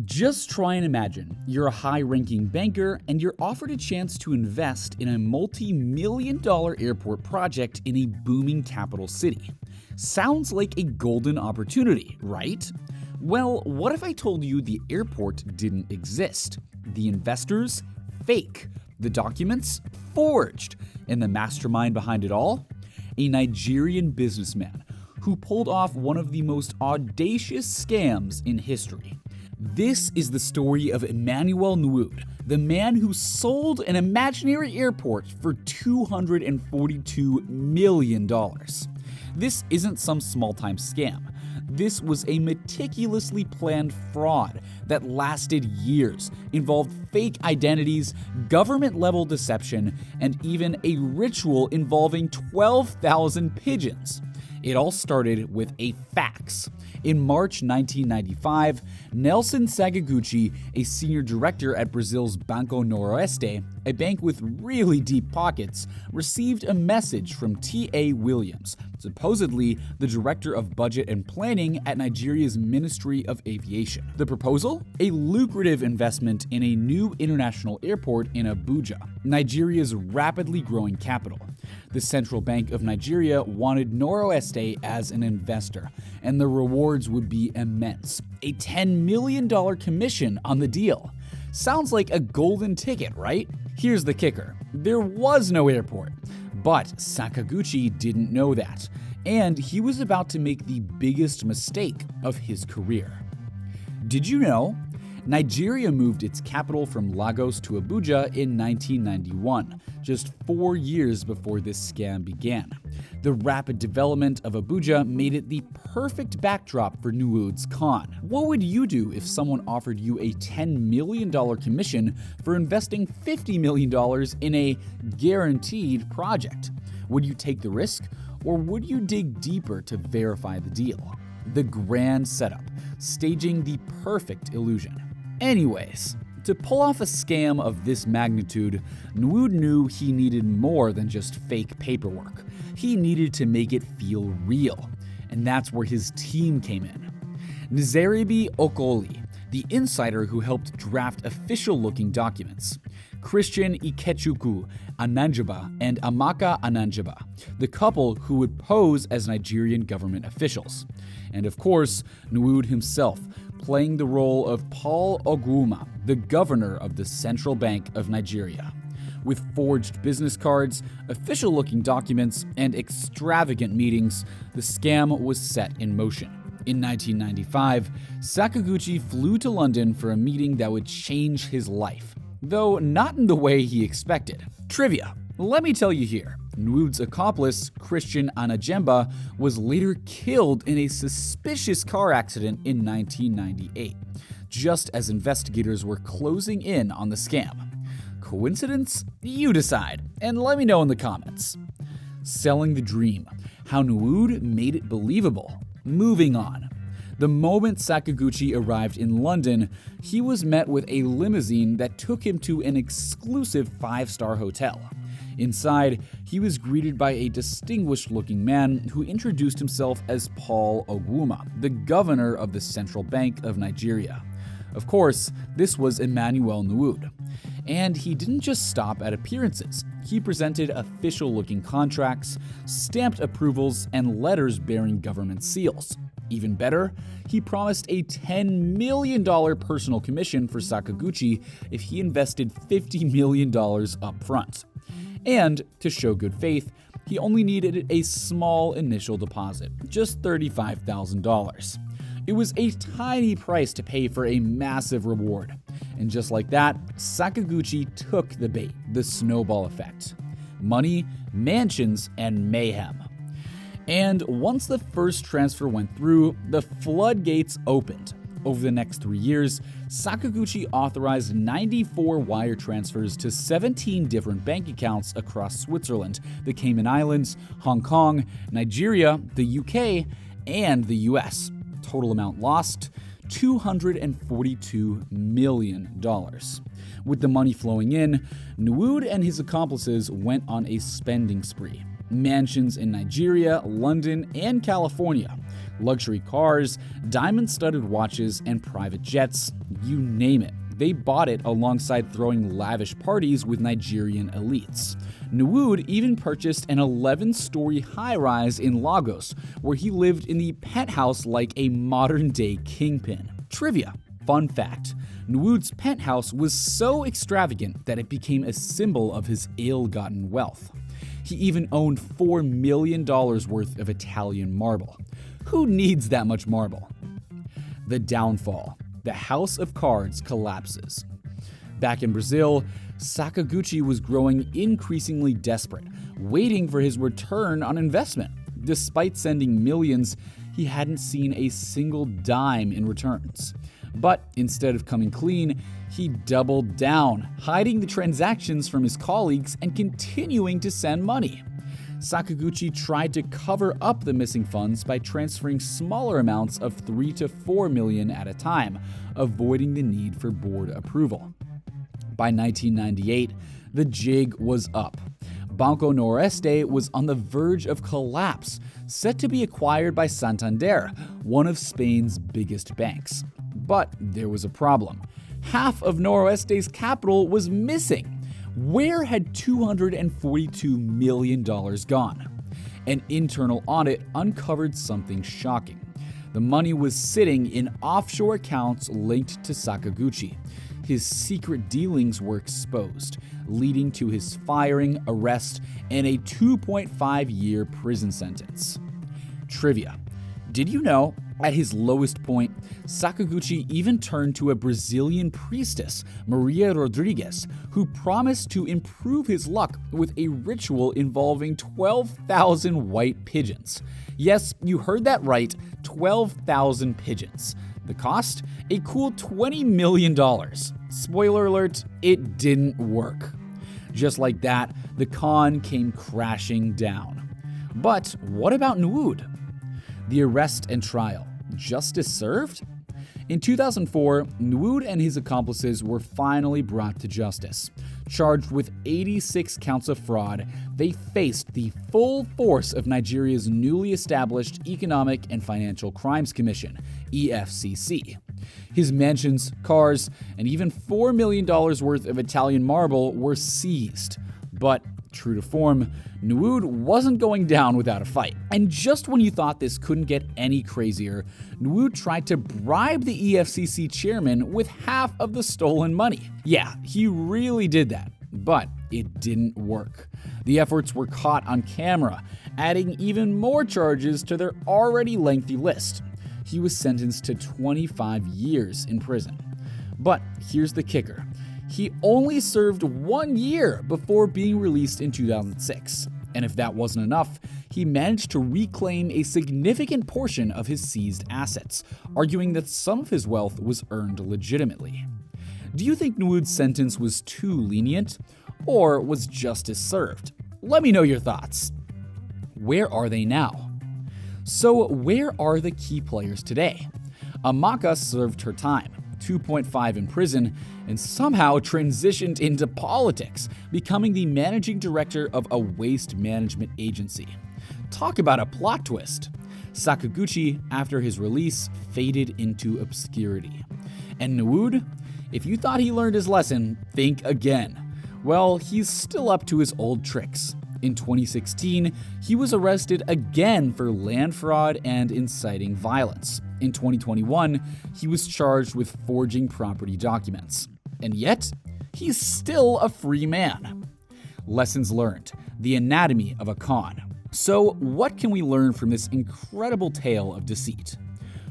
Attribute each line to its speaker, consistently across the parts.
Speaker 1: Just try and imagine you're a high-ranking banker and you're offered a chance to invest in a multi-million-dollar airport project in a booming capital city. Sounds like a golden opportunity, right? Well, what if I told you the airport didn't exist? The investors? Fake. The documents? Forged. And the mastermind behind it all? A Nigerian businessman who pulled off one of the most audacious scams in history. This is the story of Emmanuel Nwude, the man who sold an imaginary airport for $242 million. This isn't some small-time scam. This was a meticulously planned fraud that lasted years, involved fake identities, government-level deception, and even a ritual involving 12,000 pigeons. It all started with a fax. In March 1995, Nelson Sakaguchi, a senior director at Brazil's Banco Noroeste, a bank with really deep pockets, received a message from T.A. Williams, supposedly the director of budget and planning at Nigeria's Ministry of Aviation. The proposal? A lucrative investment in a new international airport in Abuja, Nigeria's rapidly growing capital. The Central Bank of Nigeria wanted Noroeste as an investor, and the rewards would be immense. A $10 million commission on the deal. Sounds like a golden ticket, right? Here's the kicker. There was no airport. But Sakaguchi didn't know that, and he was about to make the biggest mistake of his career. Did you know? Nigeria moved its capital from Lagos to Abuja in 1991, just 4 years before this scam began. The rapid development of Abuja made it the perfect backdrop for Nwude's con. What would you do if someone offered you a $10 million commission for investing $50 million in a guaranteed project? Would you take the risk, or would you dig deeper to verify the deal? The grand setup, staging the perfect illusion. Anyways, to pull off a scam of this magnitude, Nwude knew he needed more than just fake paperwork. He needed to make it feel real, and that's where his team came in. Nzerebi Okoli, the insider who helped draft official-looking documents. Christian Ikechukwu Ananjaba and Amaka Ananjaba, the couple who would pose as Nigerian government officials. And of course, Nwude himself, playing the role of Paul Ogwuma, the governor of the Central Bank of Nigeria. With forged business cards, official-looking documents, and extravagant meetings, the scam was set in motion. In 1995, Sakaguchi flew to London for a meeting that would change his life, though not in the way he expected. Trivia. Let me tell you here, Nwude's accomplice, Christian Anajemba, was later killed in a suspicious car accident in 1998, just as investigators were closing in on the scam. Coincidence? You decide, and let me know in the comments. Selling the dream. How Nwude made it believable. Moving on. The moment Sakaguchi arrived in London, he was met with a limousine that took him to an exclusive 5-star hotel. Inside, he was greeted by a distinguished-looking man who introduced himself as Paul Ogwuma, the governor of the Central Bank of Nigeria. Of course, this was Emmanuel Nwude. And he didn't just stop at appearances. He presented official-looking contracts, stamped approvals, and letters bearing government seals. Even better, he promised a $10 million personal commission for Sakaguchi if he invested $50 million up front. And, to show good faith, he only needed a small initial deposit, just $35,000. It was a tiny price to pay for a massive reward. And just like that, Sakaguchi took the bait, the snowball effect. Money, mansions, and mayhem. And once the first transfer went through, the floodgates opened. Over the next 3 years, Sakaguchi authorized 94 wire transfers to 17 different bank accounts across Switzerland, the Cayman Islands, Hong Kong, Nigeria, the UK, and the US. Total amount lost, $242 million. With the money flowing in, Nwude and his accomplices went on a spending spree. mansions in Nigeria, London, and California, luxury cars, diamond-studded watches, and private jets, you name it. They bought it alongside throwing lavish parties with Nigerian elites. Nwude even purchased an 11-story high-rise in Lagos, where he lived in the penthouse like a modern-day kingpin. Trivia. Fun fact. Nwude's penthouse was so extravagant that it became a symbol of his ill-gotten wealth. He even owned $4 million worth of Italian marble. Who needs that much marble? The downfall. The house of cards collapses. Back in Brazil, Sakaguchi was growing increasingly desperate, waiting for his return on investment. Despite sending millions, he hadn't seen a single dime in returns. But instead of coming clean, he doubled down, hiding the transactions from his colleagues and continuing to send money. Sakaguchi tried to cover up the missing funds by transferring smaller amounts of $3 to $4 million at a time, avoiding the need for board approval. By 1998, the jig was up. Banco Noroeste was on the verge of collapse, set to be acquired by Santander, one of Spain's biggest banks. But there was a problem. Half of Noroeste's capital was missing. Where had $242 million gone? An internal audit uncovered something shocking. The money was sitting in offshore accounts linked to Sakaguchi. His secret dealings were exposed, leading to his firing, arrest, and a 2.5-year prison sentence. Trivia. Did you know, at his lowest point, Sakaguchi even turned to a Brazilian priestess, Maria Rodrigues, who promised to improve his luck with a ritual involving 12,000 white pigeons. Yes, you heard that right, 12,000 pigeons. The cost? A cool $20 million. Spoiler alert, it didn't work. Just like that, the con came crashing down. But what about Nwude? The arrest and trial. Justice served? In 2004, Nwude and his accomplices were finally brought to justice. Charged with 86 counts of fraud, they faced the full force of Nigeria's newly established Economic and Financial Crimes Commission, EFCC. His mansions, cars, and even $4 million worth of Italian marble were seized. But true to form, Nwude wasn't going down without a fight. And just when you thought this couldn't get any crazier, Nwude tried to bribe the EFCC chairman with half of the stolen money. Yeah, he really did that, but it didn't work. The efforts were caught on camera, adding even more charges to their already lengthy list. He was sentenced to 25 years in prison. But here's the kicker. He only served 1 year before being released in 2006. And if that wasn't enough, he managed to reclaim a significant portion of his seized assets, arguing that some of his wealth was earned legitimately. Do you think Nwude's sentence was too lenient, or was justice served? Let me know your thoughts. Where are they now? So where are the key players today? Amaka served her time, 2.5 in prison, and somehow transitioned into politics, becoming the managing director of a waste management agency. Talk about a plot twist. Sakaguchi, after his release, faded into obscurity. And Nwude? If you thought he learned his lesson, think again. Well, he's still up to his old tricks. In 2016, he was arrested again for land fraud and inciting violence. In 2021, he was charged with forging property documents. And yet, he's still a free man. Lessons learned. The anatomy of a con. So, what can we learn from this incredible tale of deceit?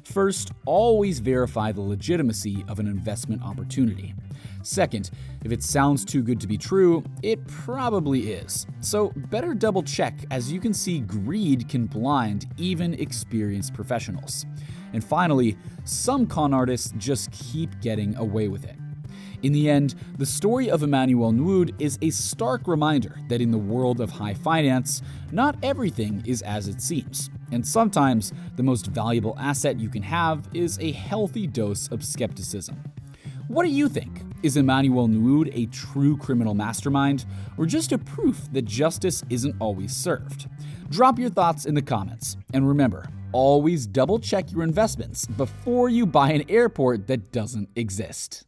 Speaker 1: First, always verify the legitimacy of an investment opportunity. Second, if it sounds too good to be true, it probably is. So better double check, as you can see greed can blind even experienced professionals. And finally, some con artists just keep getting away with it. In the end, the story of Emmanuel Nwude is a stark reminder that in the world of high finance, not everything is as it seems. And sometimes, the most valuable asset you can have is a healthy dose of skepticism. What do you think? Is Emmanuel Nwude a true criminal mastermind, or just a proof that justice isn't always served? Drop your thoughts in the comments, and remember, always double-check your investments before you buy an airport that doesn't exist.